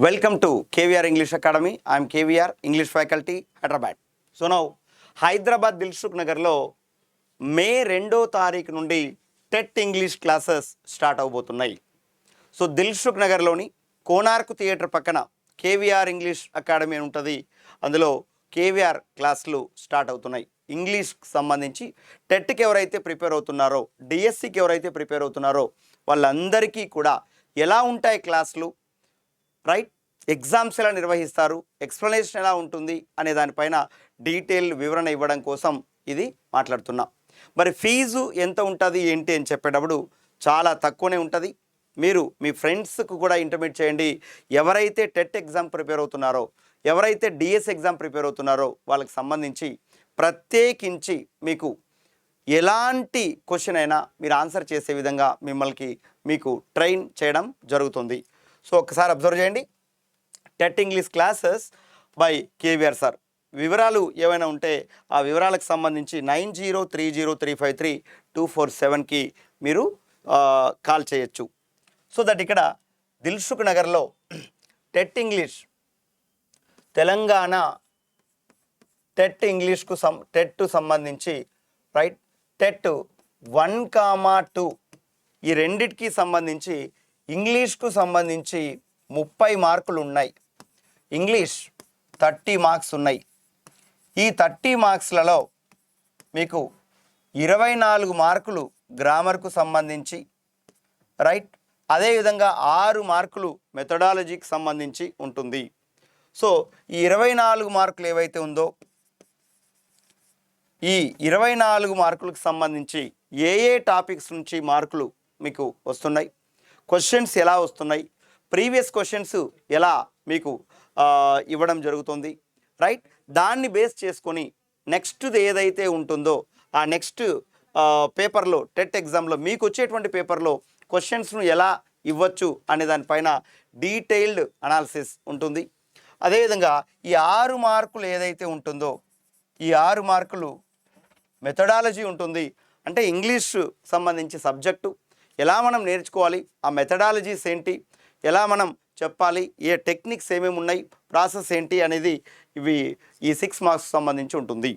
Welcome to KVR English Academy. I am KVR English faculty, Hyderabad. So now, Hyderabad Dilsukh నగర్లో మే 2వ తారీఖు నుండి TET English classes start అవబోతున్నాయి. So Dilsukh నగర్లోని కోనార్క్ థియేటర్ పక్కన కేవీఆర్ ఇంగ్లీష్ అకాడమీ అని ఉంటుంది. అందులో కేవీఆర్ క్లాసులు స్టార్ట్ అవుతున్నాయి. ఇంగ్లీష్కి సంబంధించి టెట్కి ఎవరైతే ప్రిపేర్ అవుతున్నారో, డిఎస్సికి ఎవరైతే ప్రిపేర్ అవుతున్నారో వాళ్ళందరికీ కూడా ఎలా ఉంటాయి క్లాసులు, రైట్, ఎగ్జామ్స్ ఎలా నిర్వహిస్తారు, ఎక్స్ప్లెనేషన్ ఎలా ఉంటుంది అనే దానిపైన డీటెయిల్ వివరణ ఇవ్వడం కోసం ఇది మాట్లాడుతున్నాం. మరి ఫీజు ఎంత ఉంటుంది ఏంటి అని చెప్పేటప్పుడు చాలా తక్కువనే ఉంటుంది. మీరు మీ ఫ్రెండ్స్కు కూడా ఇంటిమేట్ చేయండి. ఎవరైతే టెట్ ఎగ్జామ్ ప్రిపేర్ అవుతున్నారో, ఎవరైతే డిఎస్ ఎగ్జామ్ ప్రిపేర్ అవుతున్నారో వాళ్ళకి సంబంధించి ప్రత్యేకించి మీకు ఎలాంటి క్వశ్చన్ అయినా మీరు ఆన్సర్ చేసే విధంగా మీకు ట్రైన్ చేయడం జరుగుతుంది. సో ఒకసారి అబ్జర్వ్ చేయండి. TET English classes by KVR sir. వివరాలు ఏమైనా ఉంటే ఆ వివరాలకు సంబంధించి 9030353247కి మీరు కాల్ చేయొచ్చు. సో దట్ ఇక్కడ దిల్సుఖ్ నగర్లో టెట్ ఇంగ్లీష్ తెలంగాణ టెట్ ఇంగ్లీష్కు టెట్ సంబంధించి రైట్, టెట్ 1, 2 ఈ రెండిటికి సంబంధించి ఇంగ్లీష్కు సంబంధించి 30 మార్కులు ఉన్నాయి. ఇంగ్లీష్ 30 మార్క్స్ ఉన్నాయి. ఈ 30 మార్క్స్లలో మీకు 24 మార్కులు గ్రామర్కు సంబంధించి రైట్, అదేవిధంగా 6 మార్కులు మెథడాలజీకి సంబంధించి ఉంటుంది. సో ఈ 24 మార్కులు ఏవైతే ఉందో ఈ 24 మార్కులకు సంబంధించి ఏ టాపిక్స్ నుంచి మార్కులు మీకు వస్తున్నాయి, క్వశ్చన్స్ ఎలా వస్తున్నాయి, ప్రీవియస్ క్వశ్చన్స్ ఎలా మీకు ఇవ్వడం జరుగుతుంది, రైట్, దాన్ని బేస్ చేసుకొని నెక్స్ట్ది ఏదైతే ఉంటుందో ఆ నెక్స్ట్ పేపర్లో టెట్ ఎగ్జామ్లో మీకు వచ్చేటువంటి పేపర్లో క్వశ్చన్స్ను ఎలా ఇవ్వచ్చు అనే దానిపైన డీటెయిల్డ్ అనాలిసిస్ ఉంటుంది. అదేవిధంగా ఈ 6 మార్కులు ఏదైతే ఉంటుందో ఈ 6 మార్కులు మెథడాలజీ ఉంటుంది. అంటే ఇంగ్లీష్ సంబంధించి సబ్జెక్టు ఎలా మనం నేర్చుకోవాలి, ఆ మెథడాలజీస్ ఏంటి, ఎలా మనం చెప్పాలి, ఏ టెక్నిక్స్ ఏమేమి ఉన్నాయి, ప్రాసెస్ ఏంటి అనేది ఈ 6 మార్క్స్ సంబంధించి ఉంటుంది.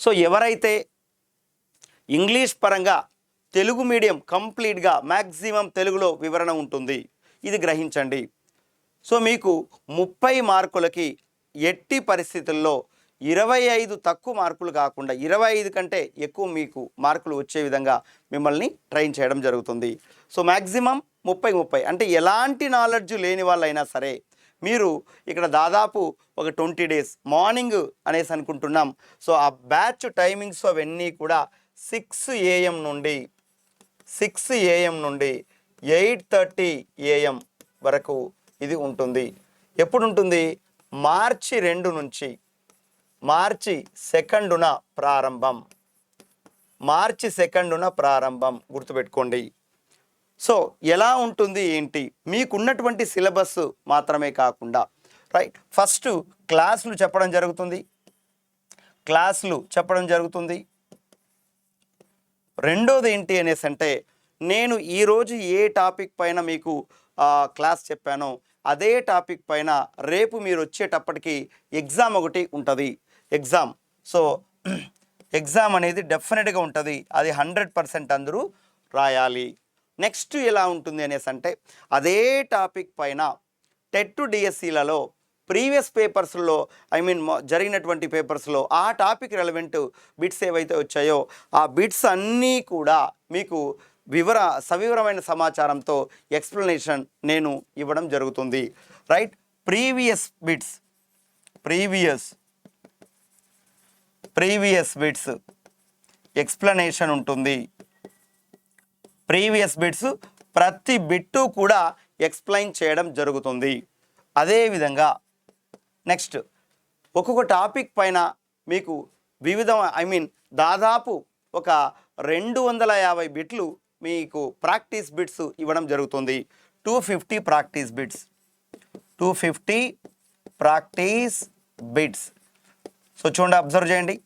సో ఎవరైతే ఇంగ్లీష్ పరంగా తెలుగు మీడియం కంప్లీట్గా మ్యాక్సిమం తెలుగులో వివరణ ఉంటుంది, ఇది గ్రహించండి. సో మీకు 30 మార్కులకి ఎట్టి పరిస్థితుల్లో 25 తక్కువ మార్కులు కాకుండా 25 కంటే ఎక్కువ మీకు మార్కులు వచ్చే విధంగా మిమ్మల్ని ట్రైన్ చేయడం జరుగుతుంది. సో మ్యాక్సిమం 30 అంటే ఎలాంటి నాలెడ్జ్ లేని వాళ్ళైనా సరే మీరు ఇక్కడ దాదాపు ఒక 20 డేస్ మార్నింగ్ అనేసి అనుకుంటున్నాం. సో ఆ బ్యాచ్ టైమింగ్స్ అవన్నీ కూడా 6 AM నుండి 8:30 AM వరకు ఇది ఉంటుంది. ఎప్పుడు ఉంటుంది? మార్చి 2 నుంచి మార్చి 2న ప్రారంభం. గుర్తుపెట్టుకోండి. సో ఎలా ఉంటుంది ఏంటి, మీకున్నటువంటి సిలబస్ మాత్రమే కాకుండా రైట్, ఫస్ట్ క్లాసులు చెప్పడం జరుగుతుంది. రెండోది ఏంటి అనేసి అంటే నేను ఈరోజు ఏ టాపిక్ పైన మీకు క్లాస్ చెప్పానో అదే టాపిక్ పైన రేపు మీరు వచ్చేటప్పటికి ఎగ్జామ్ ఒకటి ఉంటుంది. సో ఎగ్జామ్ అనేది డెఫినెట్గా ఉంటుంది. అది 100% అందరూ రాయాలి. నెక్స్ట్ ఎలా ఉంటుంది అనేసి అంటే అదే టాపిక్ పైన టెట్ డిఎస్సిలలో ప్రీవియస్ పేపర్స్లో జరిగినటువంటి పేపర్స్లో ఆ టాపిక్ రెలవెంట్ బిట్స్ ఏవైతే వచ్చాయో ఆ బిట్స్ అన్నీ కూడా మీకు సవివరమైన సమాచారంతో ఎక్స్ప్లెనేషన్ నేను ఇవ్వడం జరుగుతుంది. రైట్, ప్రీవియస్ బిట్స్ ఎక్స్ప్లెనేషన్ ఉంటుంది. ప్రీవియస్ బిట్స్ ప్రతి బిట్టు కూడా ఎక్స్ప్లెయిన్ చేయడం జరుగుతుంది. అదేవిధంగా నెక్స్ట్ ఒక్కొక్క టాపిక్ పైన మీకు దాదాపు ఒక 250 బిట్లు మీకు ప్రాక్టీస్ బిట్స్ ఇవ్వడం జరుగుతుంది. 250 ప్రాక్టీస్ బిట్స్. సో చూడండి, అబ్జర్వ్ చేయండి.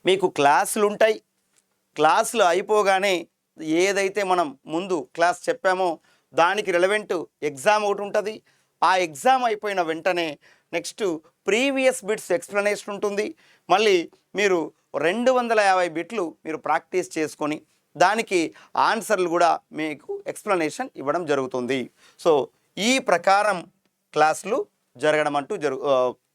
మీకు క్లాసులు ఉంటాయి. క్లాసులు అయిపోగానే ఏదైతే మనం ముందు క్లాస్ చెప్పామో దానికి రిలవెంట్ ఎగ్జామ్ ఒకటి ఉంటుంది. ఆ ఎగ్జామ్ అయిపోయిన వెంటనే నెక్స్ట్ ప్రీవియస్ బిట్స్ ఎక్స్ప్లెనేషన్ ఉంటుంది. మళ్ళీ మీరు 250 బిట్లు మీరు ప్రాక్టీస్ చేసుకొని దానికి ఆన్సర్లు కూడా మీకు ఎక్స్ప్లెనేషన్ ఇవ్వడం జరుగుతుంది. సో ఈ ప్రకారం క్లాసులు జరగడం అంటూ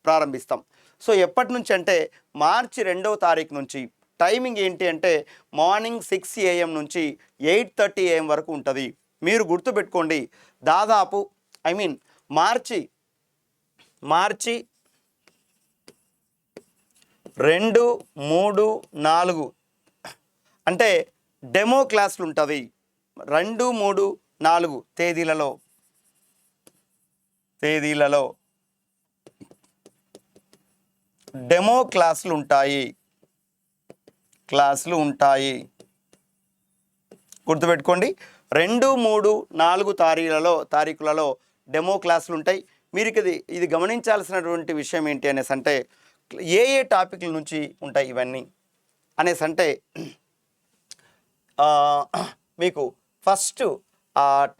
ప్రారంభిస్తాం. సో ఎప్పటి నుంచి అంటే మార్చి 2వ తారీఖు నుంచి. టైమింగ్ ఏంటి అంటే మార్నింగ్ 6 AM నుంచి 8:30 AM వరకు ఉంటుంది. మీరు గుర్తుపెట్టుకోండి, దాదాపు మార్చి 2, 3, 4 అంటే డెమో క్లాసులు ఉంటుంది. 2, 3, 4 తేదీలలో డెమో క్లాసులు ఉంటాయి. గుర్తుపెట్టుకోండి, 2, 3, 4 తారీఖులలో డెమో క్లాసులు ఉంటాయి. మీరు ఇది గమనించాల్సినటువంటి విషయం ఏంటి అనేసి అంటే ఏ టాపిక్ల నుంచి ఉంటాయి ఇవన్నీ అనేసి అంటే మీకు ఫస్ట్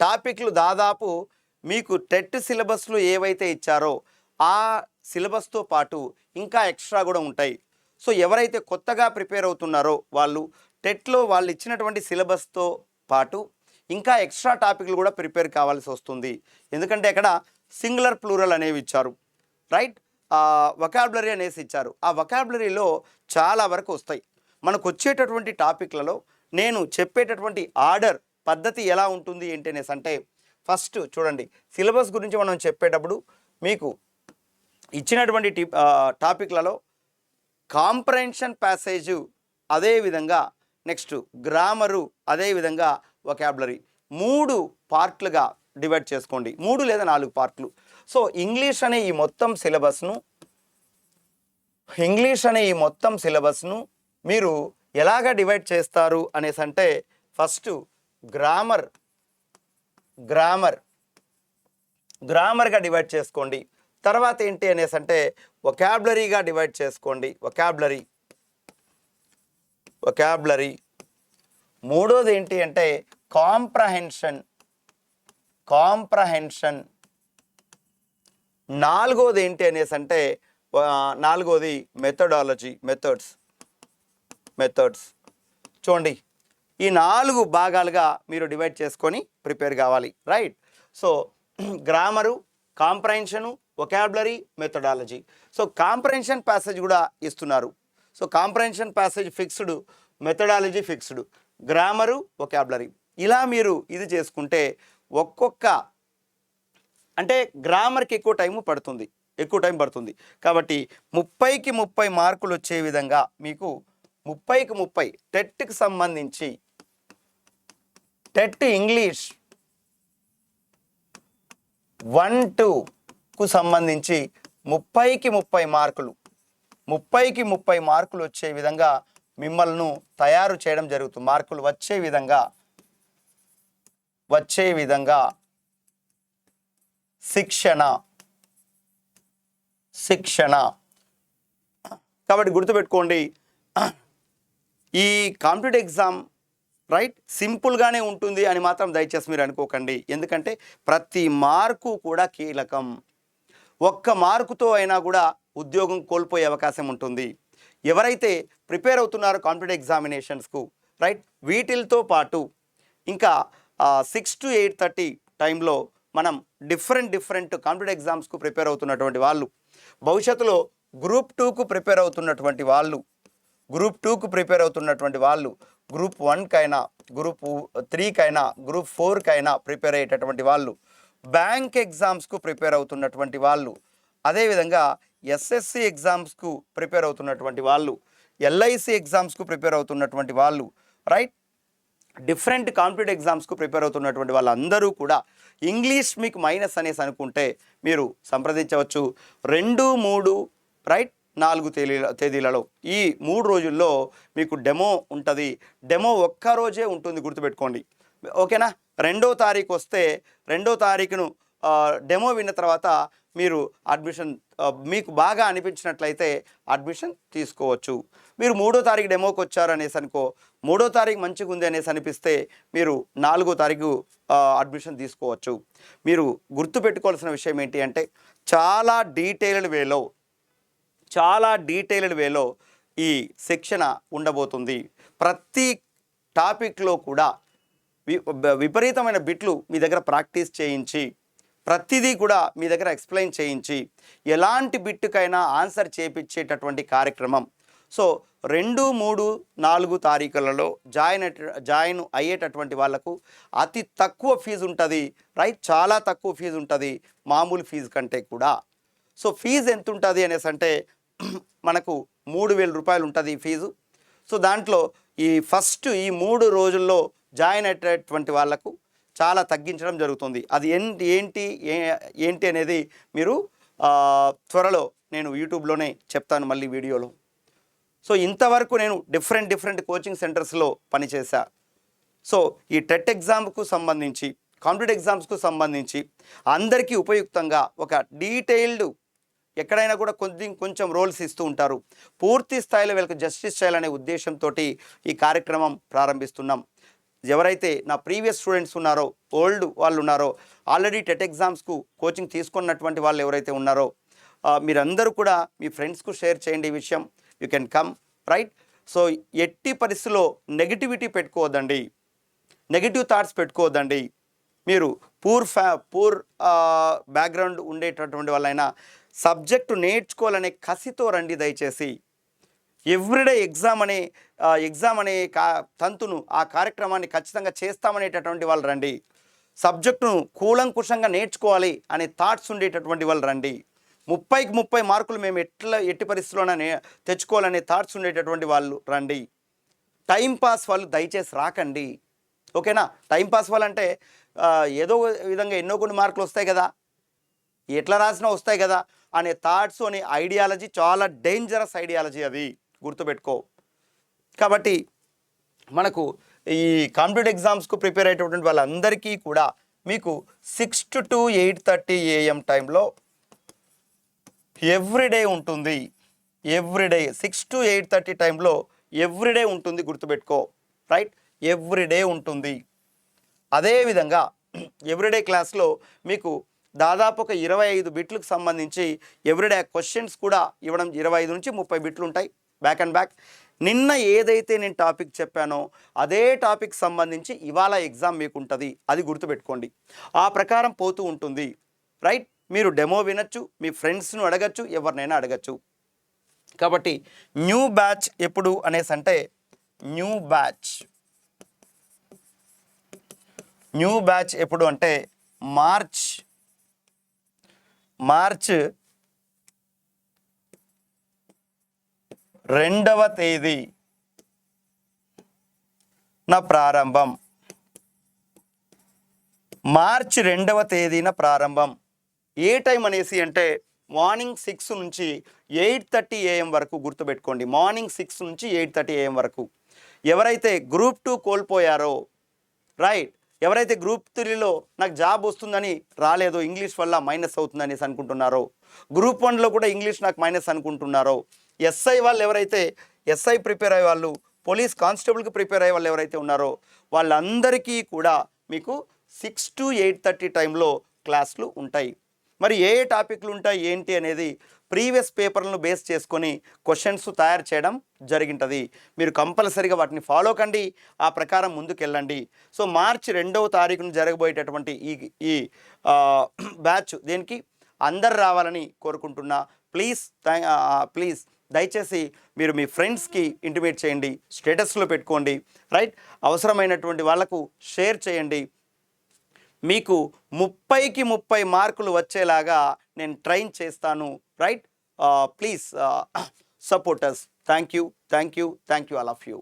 టాపిక్లు దాదాపు మీకు టెట్ సిలబస్లు ఏవైతే ఇచ్చారో ఆ సిలబస్తో పాటు ఇంకా ఎక్స్ట్రా కూడా ఉంటాయి. సో ఎవరైతే కొత్తగా ప్రిపేర్ అవుతున్నారో వాళ్ళు టెట్లో వాళ్ళు ఇచ్చినటువంటి సిలబస్తో పాటు ఇంకా ఎక్స్ట్రా టాపిక్లు కూడా ప్రిపేర్ కావాల్సి వస్తుంది. ఎందుకంటే ఇక్కడ సింగులర్ ప్లూరల్ అనేవి ఇచ్చారు, రైట్? వొకాబులరీ అనేసి ఇచ్చారు. ఆ వొకాబులరీలో చాలా వరకు వస్తాయి. మనకు వచ్చేటటువంటి టాపిక్లలో నేను చెప్పేటటువంటి ఆర్డర్ పద్ధతి ఎలా ఉంటుంది ఏంటి అనేసి అంటే ఫస్ట్ చూడండి, సిలబస్ గురించి మనం చెప్పేటప్పుడు మీకు ఇచ్చినటువంటి టాపిక్లలో కాంప్రహెన్షన్ ప్యాసేజు, అదేవిధంగా నెక్స్ట్ గ్రామరు, అదేవిధంగా వొకాబులరీ 3 పార్ట్లుగా డివైడ్ చేసుకోండి. 3 లేదా 4 పార్ట్లు. సో ఇంగ్లీష్ అనే ఈ మొత్తం సిలబస్ను మీరు ఎలాగ డివైడ్ చేస్తారు అనేసి అంటే ఫస్ట్ గ్రామర్గా డివైడ్ చేసుకోండి. తర్వాత ఏంటి అనేసి అంటే వొకాబులరీగా డివైడ్ చేసుకోండి. వొకాబులరీ. మూడోది ఏంటి అంటే కాంప్రహెన్షన్. నాలుగోది ఏంటి అనేసి అంటే నాలుగోది మెథడ్స్. చూడండి, ఈ 4 భాగాలుగా మీరు డివైడ్ చేసుకొని ప్రిపేర్ కావాలి, right? So grammar, కాంప్రహెన్షను, vocabulary, methodology. So comprehension passage కూడా ఇస్తున్నారు. So comprehension passage fixed, methodology fixed, grammar, vocabulary. ఇలా మీరు ఇది చేసుకుంటే ఒక్కొక్క అంటే గ్రామర్కి ఎక్కువ టైం పడుతుంది. కాబట్టి 30కి 30 మార్కులు వచ్చే విధంగా మీకు 30కి 30 టెట్కి సంబంధించి టెట్ ఇంగ్లీష్ 1-2కు సంబంధించి 30కి 30 మార్కులు వచ్చే విధంగా మిమ్మల్ని తయారు చేయడం జరుగుతుంది. మార్కులు వచ్చే విధంగా శిక్షణ. కాబట్టి గుర్తుపెట్టుకోండి, ఈ కాంపిటేటివ్ ఎగ్జామ్ రైట్ సింపుల్గానే ఉంటుంది అని మాత్రం దయచేసి మీరు అనుకోకండి. ఎందుకంటే ప్రతి మార్కు కూడా కీలకం. ఒక్క మార్కుతో అయినా కూడా ఉద్యోగం కోల్పోయే అవకాశం ఉంటుంది. ఎవరైతే ప్రిపేర్ అవుతున్నారో కాంపిటేటివ్ ఎగ్జామినేషన్స్కు, రైట్, వీటితో పాటు ఇంకా 6 to 8:30 టైంలో మనం డిఫరెంట్ కాంపిటేటివ్ ఎగ్జామ్స్కు ప్రిపేర్ అవుతున్నటువంటి వాళ్ళు, భవిష్యత్తులో గ్రూప్ 2కు ప్రిపేర్ అవుతున్నటువంటి వాళ్ళు, గ్రూప్ 1కైనా, గ్రూప్ 3కైనా, గ్రూప్ 4కైనా ప్రిపేర్ అయ్యేటటువంటి వాళ్ళు, బ్యాంక్ ఎగ్జామ్స్కు ప్రిపేర్ అవుతున్నటువంటి వాళ్ళు, అదేవిధంగా ఎస్ఎస్సి ఎగ్జామ్స్కు ప్రిపేర్ అవుతున్నటువంటి వాళ్ళు, ఎల్ఐసి ఎగ్జామ్స్కు ప్రిపేర్ అవుతున్నటువంటి వాళ్ళు, రైట్, డిఫరెంట్ కాంపిటేటివ్ ఎగ్జామ్స్కు ప్రిపేర్ అవుతున్నటువంటి వాళ్ళందరూ కూడా ఇంగ్లీష్ మీకు మైనస్ అనేసి అనుకుంటే మీరు సంప్రదించవచ్చు. 2, 3, రైట్, 4 తేదీలలో ఈ 3 రోజుల్లో మీకు డెమో ఉంటుంది. డెమో ఒక్క రోజే ఉంటుంది, గుర్తుపెట్టుకోండి, ఓకేనా? 2వ తారీఖు వస్తే 2వ తారీఖును డెమో విన్న తర్వాత మీరు అడ్మిషన్ మీకు బాగా అనిపించినట్లయితే అడ్మిషన్ తీసుకోవచ్చు. మీరు 3వ తారీఖు డెమోకి వచ్చారు అనేసి అనుకో, 3వ తారీఖు మంచిగా ఉంది అనేసి అనిపిస్తే మీరు 4వ తారీఖు అడ్మిషన్ తీసుకోవచ్చు. మీరు గుర్తుపెట్టుకోవాల్సిన విషయం ఏంటి అంటే చాలా డీటెయిల్డ్ వేలో ఈ శిక్షణ ఉండబోతుంది. ప్రతి టాపిక్లో కూడా విపరీతమైన బిట్లు మీ దగ్గర ప్రాక్టీస్ చేయించి, ప్రతిదీ కూడా మీ దగ్గర ఎక్స్ప్లెయిన్ చేయించి, ఎలాంటి బిట్టుకైనా ఆన్సర్ చేయించేటటువంటి కార్యక్రమం. సో 2, 3, 4 తారీఖులలో జాయిన్ అయ్యేటటువంటి వాళ్ళకు అతి తక్కువ ఫీజు ఉంటుంది, రైట్? చాలా తక్కువ ఫీజు ఉంటుంది మామూలు ఫీజు కంటే కూడా. సో ఫీజు ఎంత ఉంటుంది అనేసి అంటే మనకు 3,000 రూపాయలు ఉంటుంది ఫీజు. సో దాంట్లో ఈ 3 రోజుల్లో జాయిన్ అయ్యేటటువంటి వాళ్ళకు చాలా తగ్గించడం జరుగుతుంది. అది ఏంటి అనేది మీరు త్వరలో నేను యూట్యూబ్లోనే చెప్తాను మళ్ళీ వీడియోలో. సో ఇంతవరకు నేను డిఫరెంట్ కోచింగ్ సెంటర్స్లో పనిచేశా. సో ఈ టెట్ ఎగ్జామ్కు సంబంధించి, కాంపిటేటివ్ ఎగ్జామ్స్కు సంబంధించి అందరికీ ఉపయుక్తంగా ఒక డీటెయిల్డ్, ఎక్కడైనా కూడా కొంచెం రోల్స్ ఇస్తూ ఉంటారు. పూర్తి స్థాయిలో వీళ్ళకి జస్టిస్ చేయాలనే ఉద్దేశంతో ఈ కార్యక్రమం ప్రారంభిస్తున్నాం. ఎవరైతే నా ప్రీవియస్ స్టూడెంట్స్ ఉన్నారో, ఓల్డ్ వాళ్ళు ఉన్నారో, ఆల్రెడీ టెట్ ఎగ్జామ్స్కు కోచింగ్ తీసుకున్నటువంటి వాళ్ళు ఎవరైతే ఉన్నారో మీరందరూ కూడా మీ ఫ్రెండ్స్కు షేర్ చేయండి ఈ విషయం. You can come, right? So ఎట్టి పరిస్థితుల్లో నెగిటివిటీ పెట్టుకోవద్దండి, నెగిటివ్ థాట్స్ పెట్టుకోవద్దండి. మీరు పూర్ బ్యాక్గ్రౌండ్ ఉండేటటువంటి వాళ్ళైనా సబ్జెక్టు నేర్చుకోవాలనే కసితో రండి దయచేసి. ఎవ్రీడే ఎగ్జామ్ అనే తంతును, ఆ కార్యక్రమాన్ని ఖచ్చితంగా చేస్తామనేటటువంటి వాళ్ళు రండి. సబ్జెక్టును కూలంకుషంగా నేర్చుకోవాలి అనే థాట్స్ ఉండేటటువంటి వాళ్ళు రండి. 30కి 30 మార్కులు మేము ఎట్టి పరిస్థితుల్లోనే తెచ్చుకోవాలనే థాట్స్ ఉండేటటువంటి వాళ్ళు రండి. టైంపాస్ వాళ్ళు దయచేసి రాకండి, ఓకేనా? టైంపాస్ వాళ్ళంటే ఏదో విధంగా ఎన్నో కొన్ని మార్కులు వస్తాయి కదా, ఎట్లా రాసినా వస్తాయి కదా అనే థాట్స్ అనే ఐడియాలజీ చాలా డేంజరస్ ఐడియాలజీ, అది గుర్తుపెట్టుకో. కాబట్టి మనకు ఈ కాంపిటేటివ్ ఎగ్జామ్స్కు ప్రిపేర్ అయ్యేటటువంటి వాళ్ళందరికీ కూడా మీకు 6 to 8:30 AM టైంలో ఎవ్రీడే ఉంటుంది. ఎవ్రీడే 6 to 8:30 టైంలో ఎవ్రీడే ఉంటుంది, గుర్తుపెట్టుకో, రైట్? ఎవ్రీడే ఉంటుంది. అదేవిధంగా ఎవ్రీడే క్లాస్లో మీకు దాదాపు ఒక 25 బిట్లకు సంబంధించి ఎవ్రీడే క్వశ్చన్స్ కూడా ఇవ్వడం, 25 నుంచి 30 బిట్లు ఉంటాయి బ్యాక్ అండ్ బ్యాక్. నిన్న ఏదైతే నేను టాపిక్ చెప్పానో అదే టాపిక్ సంబంధించి ఇవాళ ఎగ్జామ్ మీకు ఉంటుంది, అది గుర్తుపెట్టుకోండి. ఆ ప్రకారం పోతూ ఉంటుంది, రైట్? మీరు డెమో వినొచ్చు, మీ ఫ్రెండ్స్ను అడగచ్చు, ఎవరినైనా అడగచ్చు. కాబట్టి న్యూ బ్యాచ్ ఎప్పుడు అనేసి అంటే న్యూ బ్యాచ్ ఎప్పుడు అంటే మార్చ్ 2వ తేదీ నా ప్రారంభం. మార్చ్ 2వ తేదీన ప్రారంభం. ఏ టైం అనేసి అంటే మార్నింగ్ 6 నుంచి 8:30 AM వరకు, గుర్తుపెట్టుకోండి. మార్నింగ్ 6 నుంచి 8:30 AM వరకు. ఎవరైతే గ్రూప్ 2 కోల్పోయారో, రైట్, ఎవరైతే గ్రూప్ 3లో నాకు జాబ్ వస్తుందని రాలేదో, ఇంగ్లీష్ వల్ల మైనస్ అవుతుంది అనేసి అనుకుంటున్నారో, గ్రూప్ 1లో కూడా ఇంగ్లీష్ నాకు మైనస్ అనుకుంటున్నారో, ఎస్ఐ వాళ్ళు ఎవరైతే ఎస్ఐ ప్రిపేర్ అయ్యే వాళ్ళు, పోలీస్ కానిస్టేబుల్కి ప్రిపేర్ అయ్యే వాళ్ళు ఎవరైతే ఉన్నారో వాళ్ళందరికీ కూడా మీకు 6 to 8:30 టైంలో క్లాసులు ఉంటాయి. మరి ఏ టాపిక్లు ఉంటాయి ఏంటి అనేది ప్రీవియస్ పేపర్లను బేస్ చేసుకొని క్వశ్చన్స్ తయారు చేయడం జరిగింటుంది. మీరు కంపల్సరీగా వాటిని ఫాలో కండి, ఆ ప్రకారం ముందుకెళ్ళండి. సో మార్చి 2వ తారీఖున జరగబోయేటటువంటి ఈ బ్యాచ్ దేనికి అందరు రావాలని కోరుకుంటున్నా. ప్లీజ్ దయచేసి మీరు మీ ఫ్రెండ్స్కి ఇంటిమేట్ చేయండి, స్టేటస్లో పెట్టుకోండి, రైట్? అవసరమైనటువంటి వాళ్ళకు షేర్ చేయండి. మీకు 30కి 30 మార్కులు వచ్చేలాగా నేను ట్రైన్ చేస్తాను, right? Please support us. Thank you all of you.